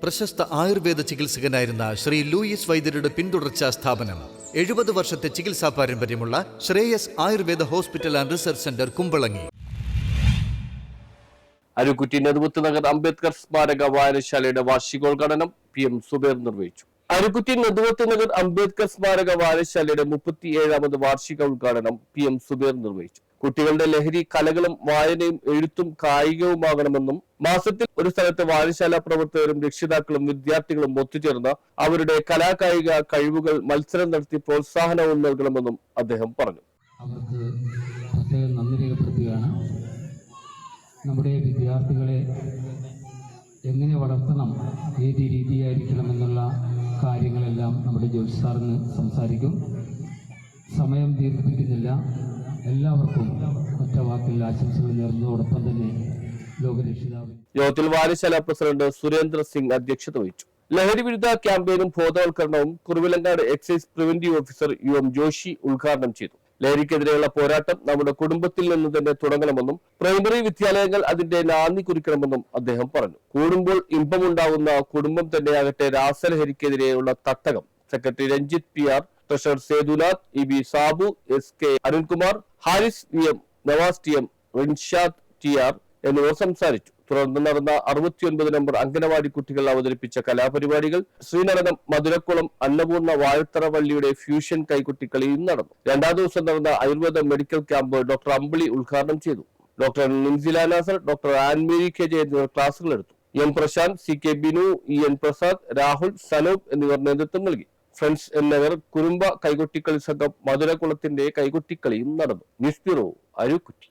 പ്രശസ്ത ആയുർവേദ ചികിത്സകനായിരുന്ന ശ്രീ ലൂയിസ് വൈദ്യരുടെ പിന്തുടർച്ചാ സ്ഥാപനം 70 വർഷത്തെ ചികിത്സാ പാരമ്പര്യമുള്ള Shreyas Ayurveda hospital and research centre Kumbalangi. Arukutty Nedumuthu Nagar Ambedkar സ്മാരക വായനശാലയുടെ വാർഷികോദ്ഘാടനം PM സുബൈർ നിർവഹിച്ചു. അരുക്കുറ്റി നെടുമുത്ത് നഗർ അംബേദ്കർ സ്മാരക വായനശാലയുടെ 37ാമത് വാർഷിക ഉദ്ഘാടനം PM സുബൈർ നിർവഹിച്ചു. കുട്ടികളുടെ ലഹരി കലകളും വായനയും എഴുത്തും കായികവുമാകണമെന്നും മാസത്തിൽ ഒരു സ്ഥലത്ത് വായനശാല പ്രവർത്തകരും രക്ഷിതാക്കളും വിദ്യാർത്ഥികളും ഒത്തുചേർന്ന് അവരുടെ കലാകായിക കഴിവുകൾ മത്സരം നടത്തി പ്രോത്സാഹനവും നൽകണമെന്നും അദ്ദേഹം പറഞ്ഞു. അവർക്ക് പ്രത്യേകം നന്ദി രേഖപ്പെടുത്തുകയാണ്. നമ്മുടെ വിദ്യാർത്ഥികളെ എങ്ങനെ വളർത്തണം, ഏത് രീതിയായിരിക്കണം എന്നുള്ള കാര്യങ്ങളെല്ലാം നമ്മുടെ ജോഷി സാറിന് സംസാരിക്കും. സമയം ദീർഘിപ്പിക്കുന്നില്ല. എല്ലാവർക്കും ഒറ്റ വാക്കിൽ ആശംസകൾ നേർന്നതോടൊപ്പം തന്നെ ലോകരക്ഷിതാവ് യോഗത്തിൽ വായനശാല പ്രസിഡന്റ് സുരേന്ദ്ര സിംഗ് അധ്യക്ഷത വഹിച്ചു. ലഹരി വിരുദ്ധ ക്യാമ്പയിനും ബോധവൽക്കരണവും Kuruvilangad excise preventive officer UM Joshi ഉദ്ഘാടനം ചെയ്തു. ലഹരിക്കെതിരെയുള്ള പോരാട്ടം നമ്മുടെ കുടുംബത്തിൽ നിന്ന് തന്നെ തുടങ്ങണമെന്നും പ്രൈമറി വിദ്യാലയങ്ങൾ അതിന്റെ നാന്ദി കുറിക്കണമെന്നും അദ്ദേഹം പറഞ്ഞു. കൂടുമ്പോൾ ഇമ്പമുണ്ടാകുന്ന കുടുംബം തന്നെയാകട്ടെ രാസലഹരിക്കെതിരെയുള്ള തട്ടകം secretary Ranjith PR, treasurer Sethunath, EB Sabu, SK Arunkumar, Haris VM, Navas TM, Rinshad TR എന്നിവർ സംസാരിച്ചു. തുടർന്ന് നടന്ന 69 നമ്പർ അംഗനവാടി കുട്ടികൾ അവതരിപ്പിച്ച കലാപരിപാടികൾ ശ്രീനടനം, മധുരക്കുളം, അന്നപൂർണ്ണ വാഴത്തറവള്ളിയുടെ ഫ്യൂഷൻ കൈകൊട്ടിക്കളിയും നടന്നു. 2ാം ദിവസം നടന്ന ayurveda medical camp doctor Ambili ഉദ്ഘാടനം ചെയ്തു. Doctor Ninsila Nasar, doctor Annmary KJ എന്നിവർ ക്ലാസുകൾ എടുത്തു. M Prashant, CK Binu, EN Prasad, Rahul, Sanoop എന്നിവർ നേതൃത്വം നൽകി. ഫ്രണ്ട്സ് എന്നവർ കുറുമ്പ കൈകൊട്ടിക്കളി സംഘം മധുരക്കുളത്തിന്റെ കൈകൊട്ടിക്കളിയും നടന്നു. News bureau, Arookutty.